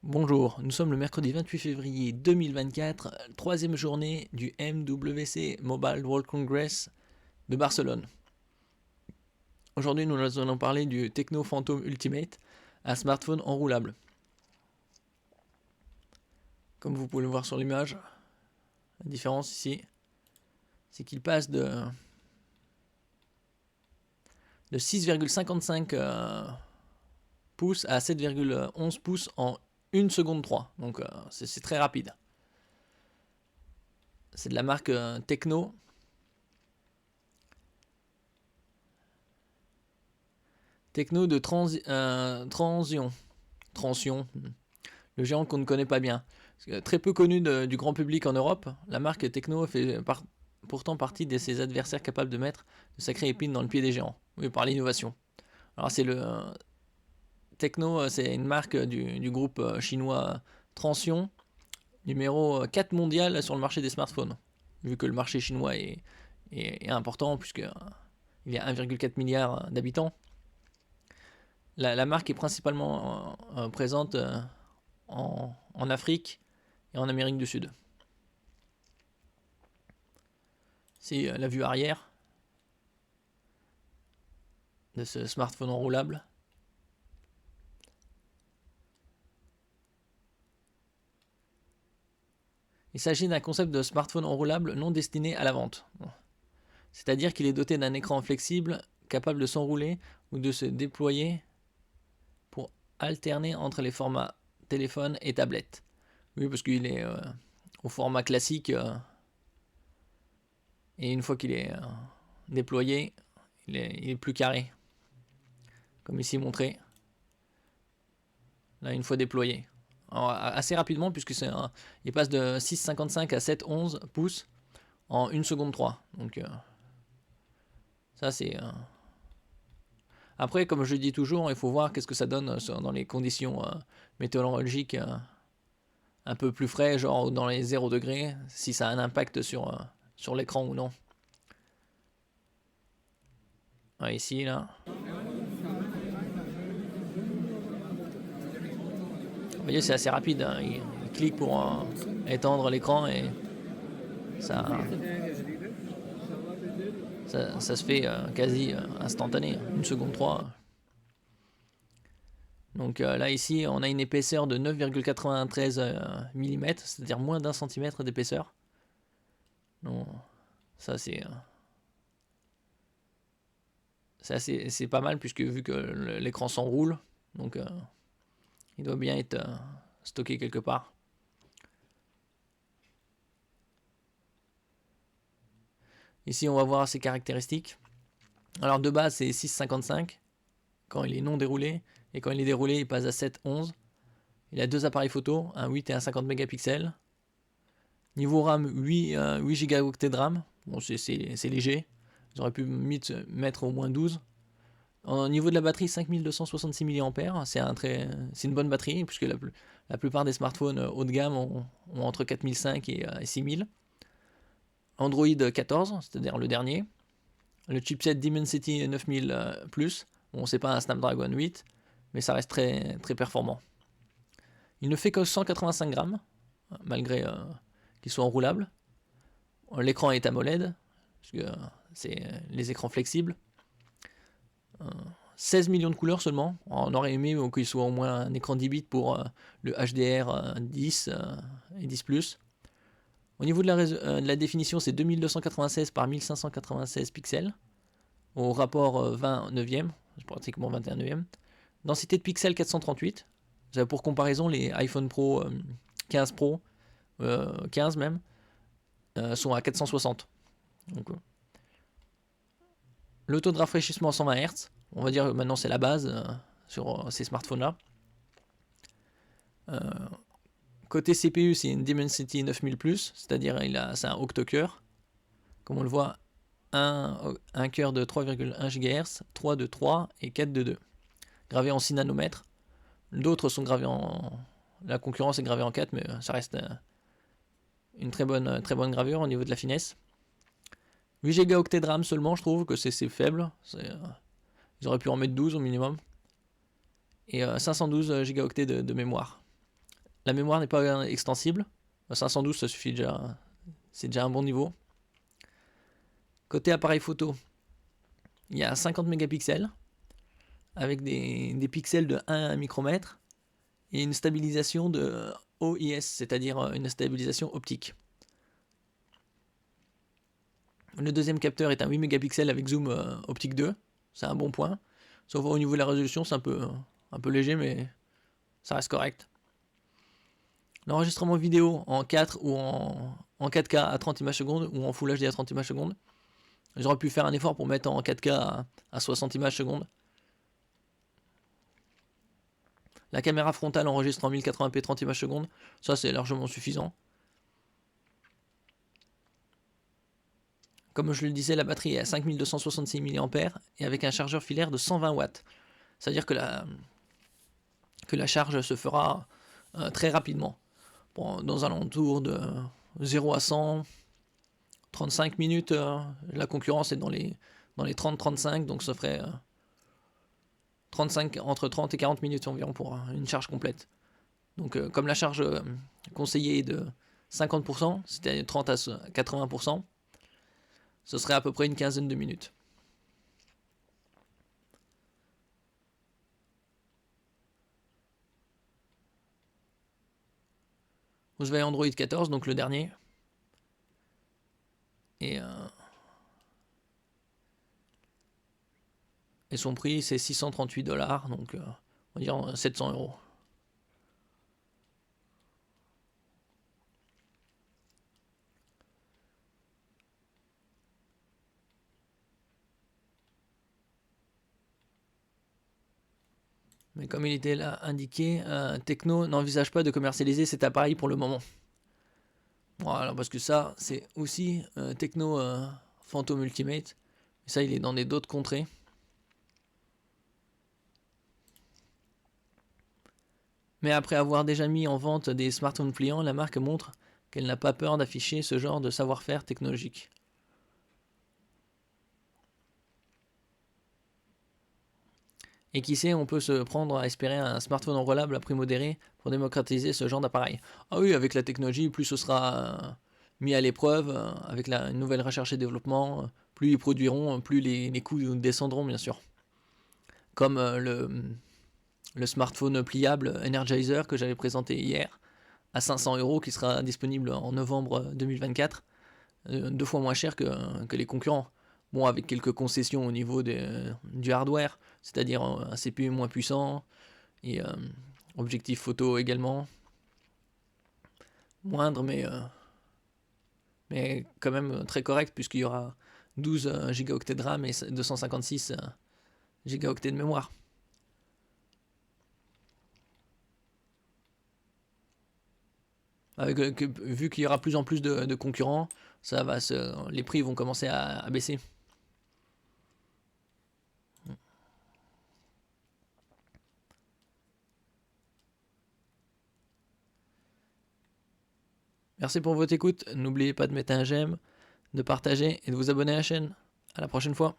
Bonjour, nous sommes le mercredi 28 février 2024, troisième journée du MWC Mobile World Congress de Barcelone. Aujourd'hui, nous allons parler du Tecno Phantom Ultimate, un smartphone enroulable. Comme vous pouvez le voir sur l'image, la différence ici, c'est qu'il passe de 6,55 pouces à 7,11 pouces en 1 seconde 3. Donc c'est très rapide. C'est de la marque Tecno. Tecno de Transion. Le géant qu'on ne connaît pas bien. Très peu connu du grand public en Europe, la marque Tecno fait pourtant partie de ses adversaires capables de mettre de sacrées épines dans le pied des géants. Oui, par l'innovation. Alors c'est le Tecno, c'est une marque du groupe chinois Transion, numéro 4 mondial sur le marché des smartphones. Vu que le marché chinois est important, puisqu'il y a 1,4 milliard d'habitants. La marque est principalement présente en Afrique et en Amérique du Sud. C'est la vue arrière de ce smartphone enroulable. Il s'agit d'un concept de smartphone enroulable non destiné à la vente. C'est-à-dire qu'il est doté d'un écran flexible capable de s'enrouler ou de se déployer pour alterner entre les formats téléphone et tablette. Oui, parce qu'il est au format classique et une fois qu'il est déployé, il est plus carré. Comme ici montré. Là, une fois déployé. Alors, assez rapidement, puisque il passe de 6,55 à 7,11 pouces en 1 seconde 3. Donc, ça, c'est... Après, comme je dis toujours, il faut voir qu'est-ce que ça donne dans les conditions météorologiques un peu plus frais, genre dans les 0 degrés, si ça a un impact sur l'écran ou non. Ouais, ici, là. Vous voyez, c'est assez rapide. Hein. Il clique pour étendre l'écran et ça se fait quasi instantané. 1 seconde 3. Donc là, ici, on a une épaisseur de 9,93 mm, c'est-à-dire moins d'1 centimètre d'épaisseur. Donc, ça, c'est pas mal, puisque vu que l'écran s'enroule, donc il doit bien être stocké quelque part. Ici, on va voir ses caractéristiques. Alors, de base, c'est 6,55 quand il est non déroulé, et quand il est déroulé, il passe à 7,11. Il a deux appareils photo, un 8 et un 50 mégapixels. Niveau RAM, 8 Go de RAM. Bon, c'est léger. Ils auraient pu mettre au moins 12. Au niveau de la batterie, 5266 mAh. C'est une bonne batterie, puisque la plupart des smartphones haut de gamme ont entre 4005 et 6000. Android 14, c'est-à-dire le dernier. Le chipset Dimensity 9000 Plus. Bon, c'est pas un Snapdragon 8, mais ça reste très, très performant. Il ne fait que 185 grammes, malgré qu'il soit enroulable. L'écran est AMOLED, parce que c'est les écrans flexibles. 16 millions de couleurs seulement. On aurait aimé qu'il soit au moins un écran 10 bits pour le HDR 10 et 10+. Au niveau de la définition, c'est 2296 par 1596 pixels. Au rapport 20 neuvième, c'est pratiquement 21 neuvième. Densité de pixels 438. Pour comparaison, les iPhone Pro 15 Pro, 15 même, sont à 460. Donc, le taux de rafraîchissement 120 Hz. On va dire que maintenant c'est la base sur ces smartphones-là. Côté CPU, c'est une Dimensity 9000 Plus, c'est-à-dire c'est un octo-cœur. Comme on le voit, un cœur de 3,1 GHz, 3 de 3 et 4 de 2. Gravé en 6 nanomètres. D'autres sont gravés la concurrence est gravée en 4, mais ça reste une très bonne gravure au niveau de la finesse. 8 Go de RAM seulement, je trouve que c'est faible. Ils auraient pu en mettre 12 au minimum. Et 512 Go de mémoire. La mémoire n'est pas extensible. 512, ça suffit déjà. C'est déjà un bon niveau. Côté appareil photo, il y a 50 mégapixels avec des pixels de 1 micromètre et une stabilisation de OIS, c'est-à-dire une stabilisation optique. Le deuxième capteur est un 8 mégapixels avec zoom optique 2, c'est un bon point. Sauf au niveau de la résolution, c'est un peu léger, mais ça reste correct. L'enregistrement vidéo en 4 ou en 4K à 30 images secondes ou en Full HD à 30 images secondes. J'aurais pu faire un effort pour mettre en 4K à 60 images secondes. La caméra frontale enregistre en 1080p 30 images secondes. Ça, c'est largement suffisant. Comme je le disais, la batterie est à 5266 mAh et avec un chargeur filaire de 120 watts. C'est-à-dire que la charge se fera très rapidement. Bon, dans un alentour de 0 à 100, 35 minutes. La concurrence est dans les 30-35, donc ça ferait 35, entre 30 et 40 minutes environ pour une charge complète. Donc comme la charge conseillée est de 50%, c'était 30 à 80%, ce serait à peu près une quinzaine de minutes. Vous avez Android 14, donc le dernier. Et son prix c'est 638 $, donc on va dire 700 €. Mais comme il était là indiqué, Tecno n'envisage pas de commercialiser cet appareil pour le moment. Voilà, parce que ça, c'est aussi Tecno Phantom Ultimate. Ça, il est dans d'autres contrées. Mais après avoir déjà mis en vente des smartphones pliants, la marque montre qu'elle n'a pas peur d'afficher ce genre de savoir-faire technologique. Et qui sait, on peut se prendre à espérer un smartphone enroulable à prix modéré pour démocratiser ce genre d'appareil. Ah oui, avec la technologie, plus ce sera mis à l'épreuve, avec la nouvelle recherche et développement, plus ils produiront, plus les coûts descendront bien sûr. Comme le smartphone pliable Energizer que j'avais présenté hier à 500 € qui sera disponible en novembre 2024, 2 fois moins cher que les concurrents. Bon, avec quelques concessions au niveau du hardware, c'est-à-dire un CPU moins puissant et objectif photo également moindre, mais quand même très correct puisqu'il y aura 12 Go de RAM et 256 Go de mémoire. Vu qu'il y aura plus en plus de concurrents, les prix vont commencer à baisser. Merci pour votre écoute. N'oubliez pas de mettre un j'aime, de partager et de vous abonner à la chaîne. À la prochaine fois.